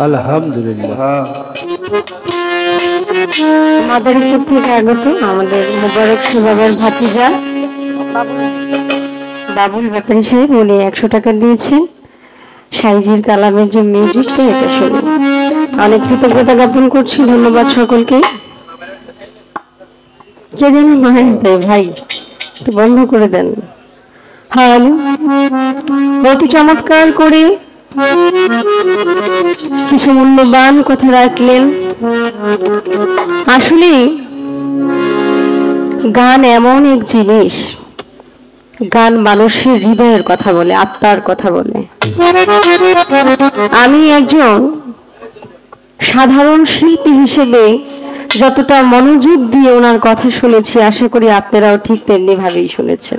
আলহামদুলিল্লাহ। আমাদের থেকে আগত আমাদের মোবারক সাহেবের ভাতিজা বাবুল ব্যাপারী সাহেব উনি 100 টাকা দিয়েছেন সাইজির কালামের যে মিউজিকটা এটা শুনে অনেক কৃতজ্ঞতা জ্ঞাপন করছি। ধন্যবাদ সকলকে। কে যেন নয়েজ দেয় ভাই, একটু বন্ধ করে দেন। হ্যালো, অতি চমৎকার করে কিছু মূল্যবান কথা রাখলেন। আসলে গান এমন এক জিনিস, গান মানুষের হৃদয়ের কথা বলে, আত্মার কথা বলে। আমি একজন সাধারণ শিল্পী হিসেবে যতটা মনোযোগ দিয়ে ওনার কথা শুনেছি, আশা করি আপনারাও ঠিক তেমনি ভাবেই শুনেছেন।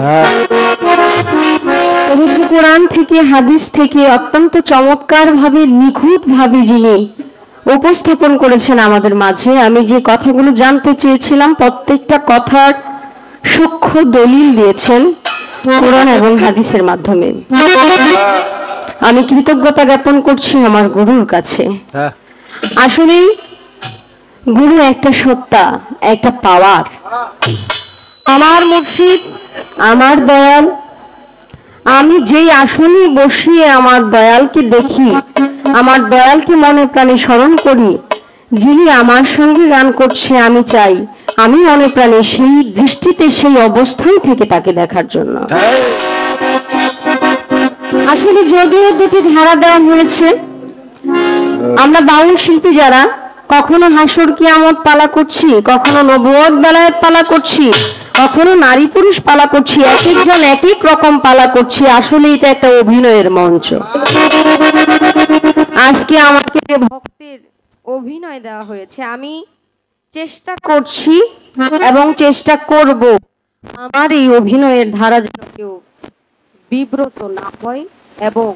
পবিত্র কোরআন থেকে হাদিস থেকে অত্যন্ত চমৎকার ভাবে নিখুঁত ভাবে যিনি উপস্থাপন করেছেন আমাদের মাঝে। আমি যে কথাগুলো জানতে চেয়েছিলাম প্রত্যেকটা কথার সূক্ষ্ম দলিল দিয়েছেন কোরআন এবং হাদিসের মাধ্যমে। আমি কৃতজ্ঞতা জ্ঞাপন করছি আমার গুরুর কাছে। আসলে গুরু একটা সত্তা, একটা পাওয়ার। আমার মুর্শিদ, আমার দয়াল, আমি যেই আসনে বসিয়ে আমার দয়ালকে দেখি, আমার দয়ালকে মনে প্রাণে স্মরণ করি, যিনি আমার সঙ্গে গান করছে, আমি চাই আমি মনে প্রাণে সেই দৃষ্টিতে সেই অবস্থান থেকে তাকে দেখার জন্য। আসলে যদিও দুটি ধারা দেওয়া হয়েছে, আমরা বাউল শিল্পী যারা কখনো হাসর কিয়ামত পালা করছি, কখনো নবুয়ত বেলায়েত পালা করছি, কখনো নারী পুরুষ পালা করছি, এক একজন এক এক রকম পালা করছি। আসলে এটা একটা অভিনয়ের মঞ্চ। আজকে আমাকে যে ভক্তের অভিনয় দেওয়া হয়েছে, আমি চেষ্টা করছি এবং চেষ্টা করব আমার এই অভিনয়ের ধারা যেন কেউ বিব্রত না হয় এবং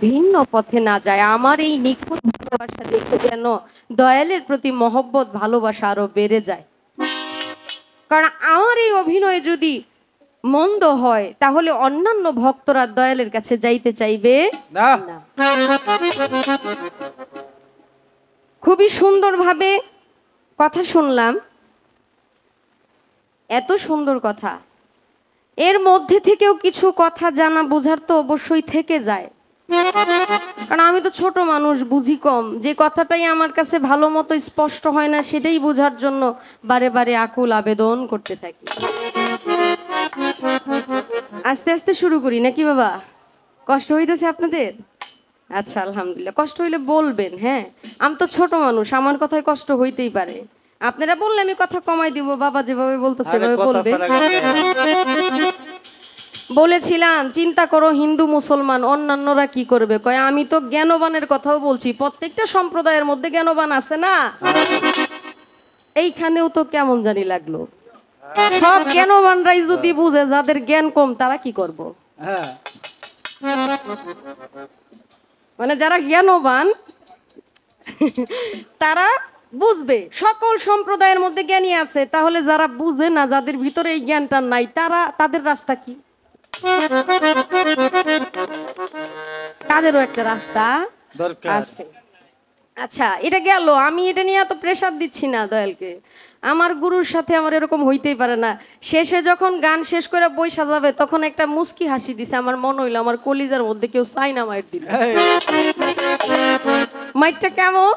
ভিন্ন পথে না যায়। আমার এই নিখুঁত ভালোবাসা দেখে যেন দয়ালের প্রতি মহব্বত ভালোবাসা আরো বেড়ে যায়। কারণ আমার এই অভিনয় যদি মন্দ হয় তাহলে অন্যান্য ভক্তরা দয়ালের কাছে যাইতে চাইবে না। খুবই সুন্দরভাবে কথা শুনলাম, এত সুন্দর কথা। এর মধ্যে থেকেও কিছু কথা জানা বোঝার তো অবশ্যই থেকে যায়, কারণ আমি তো ছোট মানুষ, বুঝি কম। যে কথাটাই আমার কাছে ভালো মতো স্পষ্ট হয় না সেটাই বোঝার জন্য বারে বারে আকুল আবেদন করতে থাকি। আস্তে আস্তে শুরু করি নাকি বাবা? কষ্ট হইতেছে আপনাদের? আচ্ছা, আলহামদুলিল্লাহ। কষ্ট হইলে বলবেন। হ্যাঁ, আমি তো ছোট মানুষ, আমার কথায় কষ্ট হইতেই পারে। আপনারা বললে আমি কথা কমাই দিব। বাবা যেভাবে বলতেছে বলবে। বলেছিলাম চিন্তা করো হিন্দু মুসলমান অন্যান্যরা কি করবে। কয় আমি তো জ্ঞানবানের কথাও বলছি, প্রত্যেকটা সম্প্রদায়ের মধ্যে জ্ঞানবান আছে না? এইখানেও তো কেমন জানি লাগলো। সব জ্ঞানবানরাই যদি বুঝে যাদের জ্ঞান কম তারা কি করব? মানে যারা জ্ঞানবান তারা বুঝবে সকল সম্প্রদায়ের মধ্যে জ্ঞানী আছে, তাহলে যারা বুঝে না, যাদের ভিতরে এই জ্ঞানটা নাই, তাদের রাস্তা কি? তাদেরও একটা রাস্তা আছে। আচ্ছা, এটা গেল। আমি এটা নিয়ে এত প্রেসার দিচ্ছি না দয়ালকে। আমার গুরুর সাথে আমার এরকম হইতেই পারে না। শেষে যখন গান শেষ করে বই সাজাবে তখন একটা মুস্কি হাসি দিছে। আমার মনে হইলো আমার কলিজার মধ্যে কেউ চাইনা মাইর দিল। মাইরটা কেমন?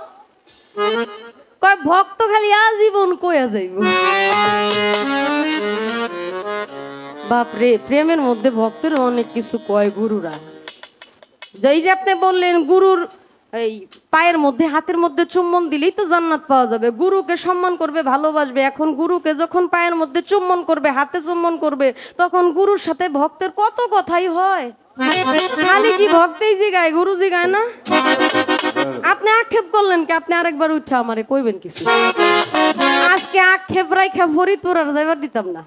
কয় ভক্ত খালি আজীবন কইয়া যাইব। বাপরে, প্রেমের মধ্যে ভক্তের অনেক কিছু কয় গুরুরা। যেই যে আপনি বললেন গুরুর এই পায়ের মধ্যে হাতের মধ্যে চুম্বন দিলেই তো জান্নাত পাওয়া যাবে। গুরুকে সম্মান করবে, ভালোবাসবে। এখন গুরুকে যখন পায়ের মধ্যে চুম্বন করবে, হাতে চুম্বন করবে, তখন গুরুর সাথে ভক্তের কত কথাই হয়। খালি কি ভক্তেই জিগায়, গুরু জিগায় না? আপনি আক্ষেপ করলেন কি? আপনি আরেকবার উঠা আমারে কইবেন কিছু। আজকে আক্ষেপ রাইখা ফরিদপুর আর যাইবার দিতাম না।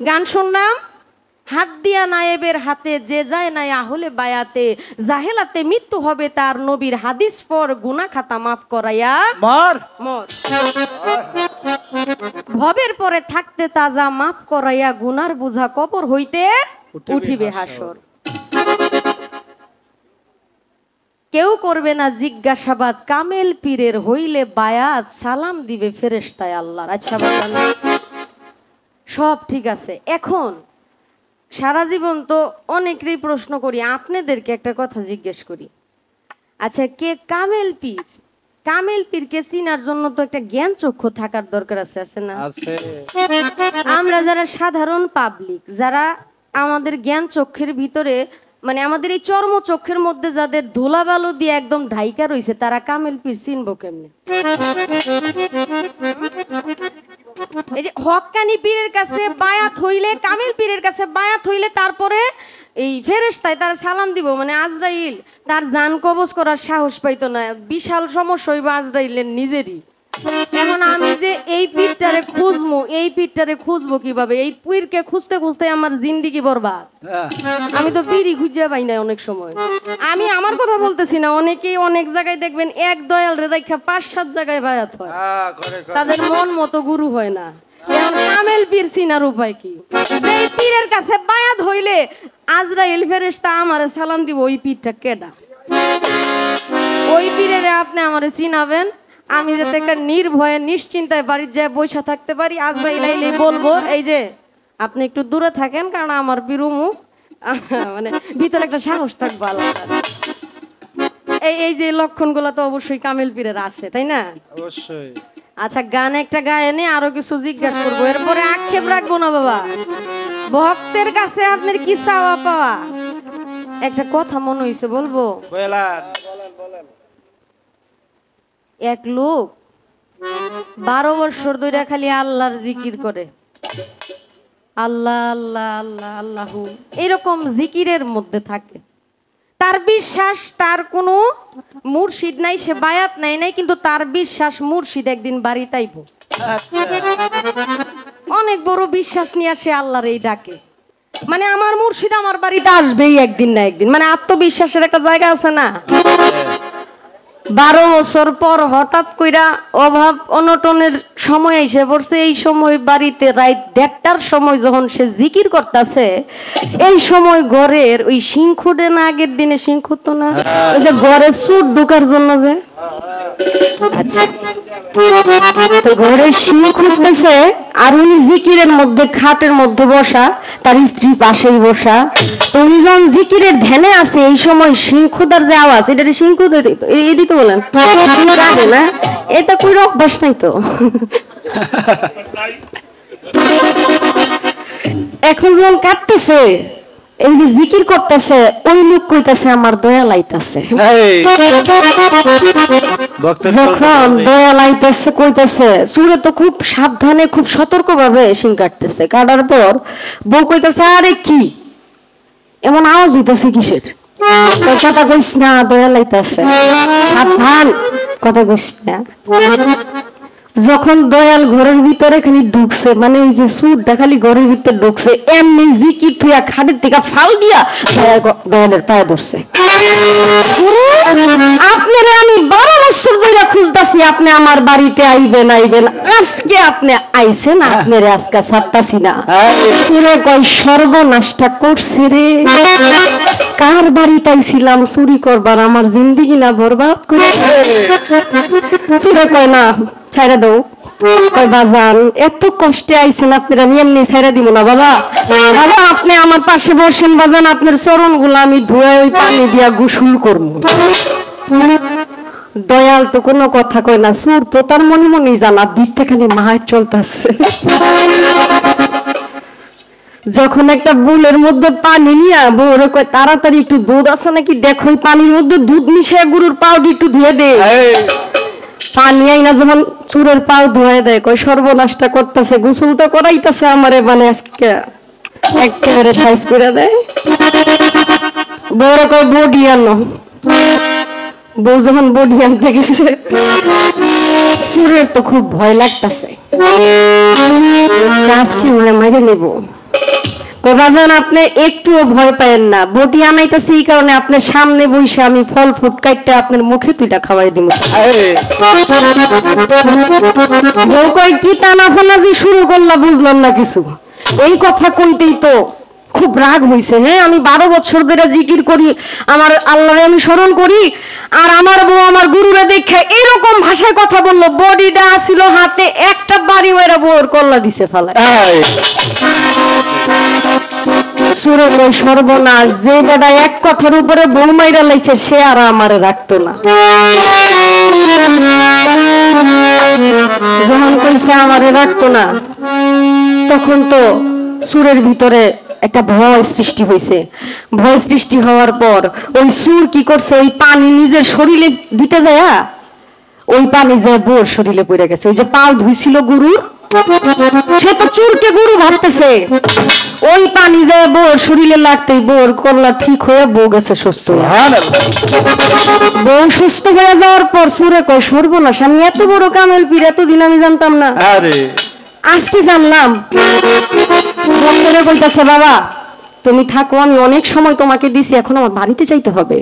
গান শুনলাম, হাত দিয়া নায়েবের হাতে, যে যায় নাই আহলে বায়াতে, জাহেলাতে মৃত্যু হবে তার, নবীর হাদিস পর গুনাহ খাতা মাফ করাইয়া মর। ভবের পরে থাকতে তাজা, মাফ করাইয়া গুনার বোঝা কবর হইতে উঠিবে হাসর। কেউ করবে না জিজ্ঞাসাবাদ, কামেল পীরের হইলে বায়াত, সালাম দিবে ফেরেশতায় আল্লাহর। আচ্ছা বাজান, সব ঠিক আছে। এখন সারা জীবন তো অনেকেরই প্রশ্ন করি, আপনাদেরকে একটা কথা জিজ্ঞেস করি, আচ্ছা কে কামেল পীর? কামেল পীরকে চিনার জন্য তো একটা জ্ঞান চক্ষু থাকার দরকার আছে, আছে না? আছে। আমরা যারা সাধারণ পাবলিক, যারা আমাদের জ্ঞান চক্ষের ভিতরে, মানে আমাদের এই চর্ম চক্ষের মধ্যে যাদের ধুলাবালু দিয়ে একদম ঢাইকা রইছে, তারা কামেল পীর চিনবো কেমনে? এই যে হক্কানি পীরের কাছে বায়াত হইলে, কামেল পীরের কাছে বায়াত হইলে তারপরে এই ফেরেশতায় তার সালাম দিব, মানে আজরাইল তার জান কবজ করার সাহস পাইতো না। বিশাল সমস্যা হইব আজরাইলের নিজেরই। এখন আমি যে এই পীরটারে খুঁজবো, এই পীরটারে খুঁজবো কিভাবে? এই পীরকে খুঁজতে খুঁজতে আমার জিন্দেগি বরবাদ। আমি তো পীরই খুঁজে পাই না অনেক সময়। আমি আমার কথা বলতেছি না, অনেকেই অনেক জায়গায় দেখবেন এক দয়াল রে রাখা 5-7 জায়গায় বায়াত হয়, তাদের মন মতো গুরু হয় না। এখন কামেল পীর চিনার উপায় কি? যেই পীরের কাছে বায়াত হইলে আজরাইল ফেরেশতা আমারে সালাম দিব, ওই পীরটা কেডা? ওই পীরের আপনি আমারে চিনাবেন, আমি যাতে একটা নির্ভয়ে নিশ্চিন্তায় বাড়ির যায় বসে থাকতে পারি। আজরাইল আইলে বলবো এই যে আপনি একটু দূরে থাকেন, কারণ আমার বিরুমু, মানে ভিতরে একটা সাহস থাকবো আল্লাহ। এই যে লক্ষণগুলো তো অবশ্যই কামেল পীরের আছে, তাই না? অবশ্যই। আচ্ছা গান একটা গায়নি, আরো কিছু জিজ্ঞাসা করবো, এরপরে আক্ষেপ রাখবো না বাবা। ভক্তের কাছে আপনার কি চাওয়া পাওয়া? একটা কথা মনে হইছে, বলবো? এক লোক 12 বছর ধরে খালি আল্লাহর জিকির করে, আল্লাহ আল্লাহ আল্লাহ আল্লাহ, এরকম জিকিরের মধ্যে থাকে। তার বিশ্বাস তার কোনো মুর্শিদ নাই, সে বায়াত নাই নাই, কিন্তু তার বিশ্বাস মুর্শিদ একদিন বাড়িতে আইব। অনেক বড় বিশ্বাস নিয়ে সে আল্লাহর এই ডাকে, মানে আমার মুর্শিদ আমার বাড়িতে আসবেই একদিন না একদিন, মানে আত্মবিশ্বাসের একটা জায়গা আছে না। 12 বছর পর হঠাৎ কইরা অভাব অনটনের সময় এসে পড়ছে। এই সময় বাড়িতে রাত 1:30টার সময় যখন সে জিকির করতেছে, এই সময় ঘরের ওই সিংখুটে না, আগের দিনে সিংখুট তো না, ওই যে ঘরে চোর ঢোকার জন্য যে, আচ্ছা তো ঘরে সিং খুঁজতেছে, আর উনি জিকিরের মধ্যে খাটের মধ্যে বসা, তার স্ত্রী পাশেই বসা। তো উনি যখন জিকিরের ধ্যানে আছে, এই সময় সিং খুদার যে আওয়াজ, এটা সিং খুদ এটি তো বলেন না, এটা কই অভ্যাস নাই তো। এখন যখন কাটতেছে, এই যে জিকির করতেছে, ওই লোক কইতাছে আমার দয়া লাইতাছে। যখন দয়া লাইতাছে কইতাছে, সুরে তো খুব সাবধানে খুব সতর্ক ভাবে শিং কাটতেছে। কাটার পর বউ কইতাছে আরে কি এমন আওয়াজ হইতাছে কিসের? কথা কইস না, দয়া লাইতাছে, সাবধান কথা কইস না। যখন দয়াল ঘরের ভিতরে খালি ঢুকছে, মানে এই যে সুরটা খালি ঘরের ভিতরে ঢুকছে, এমনি জিকির থুয়া খাটের থেকে ফাল দিয়া দয়ালের পায়ে বসছে। আপনারে আমি 12 বছর ধরে খুঁজতাছি, আপনি আমার বাড়িতে আইবেন আইবেন, আজকে আপনি আইছেন, আপনারে আজকে ছাড়তাছি না। সুরে কয় সর্বনাশটা করছে রে, কার বাড়িতে আইছিলাম চুরি করবার, আমার জিন্দেগি না বরবাদ করে। সুরে কয় না ছাইরা দাও। কয় বাজান এত কষ্টে আইছেন আপনারা, আমি এমনি ছাইরা দিব না বাবা। বাবা আপনি আমার পাশে বসেন বাজান, আপনার চরণ গুলা আমি ধুয়ে ওই পানি দিয়া গোসল করবো। দয়াল তো কোনো কথা কয় না, সুর তো তার মনে মনে জানা, দিকটা খালি মায়ের চলতেছে। যখন একটা বুলের মধ্যে পানি নিয়ে বউরে কয় তাড়াতাড়ি একটু দুধ আছে নাকি দেখো, ওই পানির মধ্যে দুধ মিশিয়ে গরুর পাউডার একটু ধুয়ে দে। পানি আইনা যখন চুরের পাও ধুয়ে দেয়, কই সর্বনাশটা করতেছে, গোসল তো করাইতেছে আমারে, মানে আজকে একেবারে সাইজ করে দেয়। বউরে কয় বডি আনো। বউ যখন বডি আনতে গেছে, চুরের তো খুব ভয় লাগতেছে, আজকে মানে মাইরে নেব। বাজান আপনি একটুও ভয় পায়েন না, বটি আনাইতেছি এই কারণে আপনার সামনে বসে আমি ফল ফুট কাটতে আপনার মুখে তুইটা খাওয়াই দিব। বউ কয় কি টানা ফানা যে শুরু করলা বুঝলাম না কিছু, এই কথা কইতেই তো খুব রাগ হইছে। হ্যাঁ, আমি 12 বছর ধরে জিকির করি, আমার আল্লাহরে আমি স্মরণ করি, আর আমার বউ আমার গুরুরে দেখে এরকম ভাষায় কথা বললো, বডিটা ছিল হাতে একটা বাড়ি ওরা বউর কল্লা দিছে ফেলায়। সুরে কই সর্বনাশ, যে বেটা এক কথার উপরে বউ মাইরা লাইছে সে আর আমারে রাখতো না। যখন কইছে আমারে রাখতো না, তখন তো সুরের ভিতরে একটা ভয় সৃষ্টি হয়েছে। ভয় সৃষ্টি হওয়ার পর ওই সুর কি করছে, ওই পানি নিজের শরীরে দিতে যায়, ওই পানি যায় বোর শরীরে পড়ে গেছে। ওই যে পাও ধুইছিল গুরু, সে তো চুরকে গুরু ভাবতেছে, ওই পানি যায় বোর শরীরে লাগতেই বোর করলা ঠিক হয়ে বউ গেছে সুস্থ। বউ সুস্থ হয়ে যাওয়ার পর সুরে কয় সর্বনাশ, আমি এত বড় কামেল পীর এতদিন আমি জানতাম না, আজকে জানলাম। ভক্তরে কইতাছে বাবা তুমি থাকো, আমি অনেক সময় তোমাকে দিছি, এখন আমার বাড়িতে যাইতে হবে।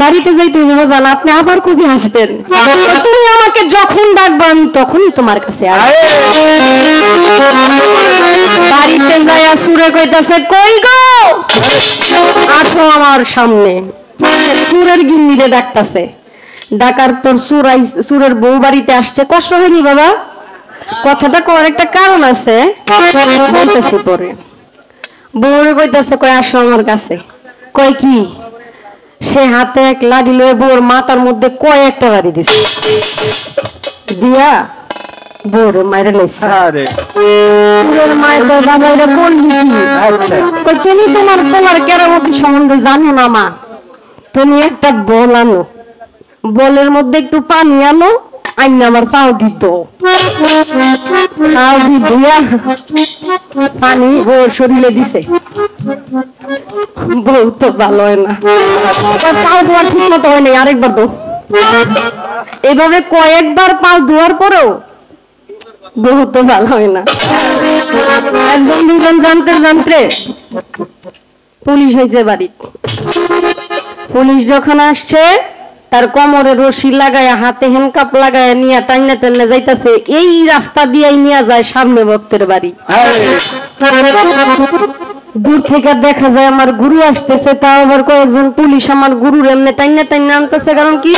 বাড়িতে যাইতে হবে জানা, আপনি আবার কবে আসবেন? তুমি আমাকে যখন ডাকবা আমি তখনই তোমার কাছে আসবো। বাড়িতে যাইয়া সুরে কইতাছে কই গো আসো আমার সামনে। সুরের গিন্নিরে ডাকতাছে, ডাকার পর সুরের বউ বাড়িতে আসছে। কষ্ট হয়নি বাবা? কথাটা করার একটা কারণ আছে, বলতেছি পরে। বউরে কইতাছে কই আসো আমার কাছে। কয় কি? সে হাতে এক লাঠি লয়ে বউর মাথার মধ্যে কয়েকটা বাড়ি দিছে, দিয়া বউরে মাইরে লইছে। বউর মায়ের তো বাবা এটা বললি কি? আচ্ছা কই তুমি তোমার পোলার কেরামতি সম্বন্ধে জানো না মা, তুমি একটা বল আনো, বলের মধ্যে একটু পানি আনো, আইনা আমার পাউডি দাও। পাউডি দিয়া পানি বউর শরীরে দিছে। বউ তো ভালো হয় না, পাও ধোয়া ঠিক মতো হয় নাই, আরেকবার দো। এইভাবে কয়েকবার পাও ধোয়ার পরেও বউ তো ভালো হয় না। একজন দুজন জানতে জানতে পুলিশ হয়েছে বাড়ি। পুলিশ যখন আসছে, তার কোমরে রশি লাগায়া হাতে হ্যান্ডকাপ লাগায়া নিয়ে টাইনা টাইনা যাইতাছে। এই রাস্তা দিয়েই নিয়ে যায় সামনে ভক্তের বাড়ি। দূর থেকে দেখা যায় আমার গুরু আসতেছে, তাও আবার কয়েকজন পুলিশ আমার গুরুর এমনি টাইনা টাইনা আনতেছে। কারণ কি?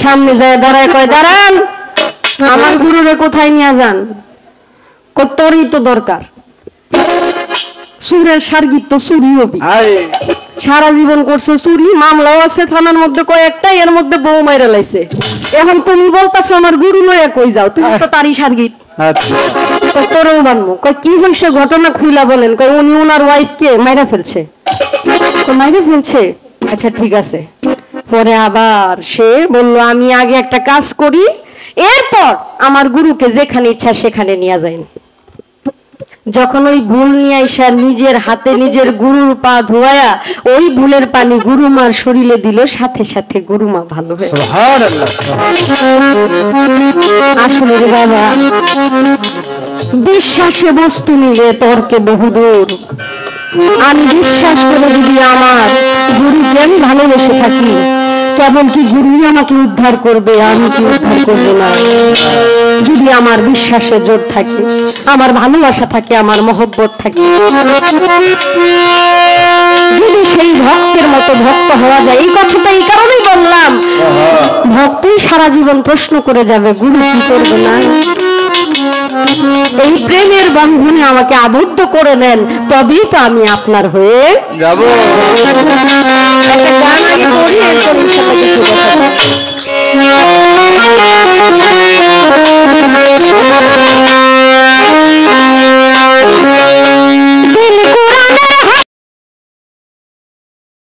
সামনে যায় দাঁড়ায়, কয় দাঁড়ান, আমার গুরুরে কোথায় নিয়ে যান? তোরই তো দরকার। সুরের সার্গিত তো চুরি হবি, সারা জীবন করছে চুরি, মামলাও আছে থানার মধ্যে কয়েকটা, এর মধ্যে বউ মাইরা লাইছে। এখন তুমি বলতাছো আমার গুরু লইয়া কই যাও, তুমি তো তারই সার্গিত। তোরেও বানবো। কই কি হয়েছে ঘটনা খুইলা বলেন। কই উনি ওনার ওয়াইফকে মাইরা ফেলছে। মাইরা ফেলছে? আচ্ছা ঠিক আছে। পরে আবার সে বলল আমি আগে একটা কাজ করি, এরপর আমার গুরুকে যেখানে ইচ্ছা সেখানে নিয়ে যাইন। যখন ওই ভুল নিয়ে আইসা নিজের হাতে নিজের গুরুর পা ধোয়া ওই ভুলের পানি গুরুমার শরীরে দিল, সাথে সাথে গুরুমা ভালো হয়ে। আসলে রে বাবা, বিশ্বাসে বস্তু নিলে তর্কে বহুদূর। আমি বিশ্বাস করে যদি আমার গুরুকে আমি ভালোবেসে থাকি, কেবল কি গুরুই আমাকে উদ্ধার করবে, আমি কি উদ্ধার করবো না? যদি আমার বিশ্বাসে জোর থাকে, আমার ভালোবাসা থাকে, আমার মহব্বত থাকে, যদি সেই ভক্তের মতো ভক্ত হওয়া যায়। এই কথাটা এই কারণেই বললাম, ভক্তই সারা জীবন প্রশ্ন করে যাবে গুরু কি করবে না। এই প্রেমের বন্ধনে আমাকে আবদ্ধ করে নেন, তবেই তো আমি আপনার হয়ে যাব। একটা গান আগে পড়ি,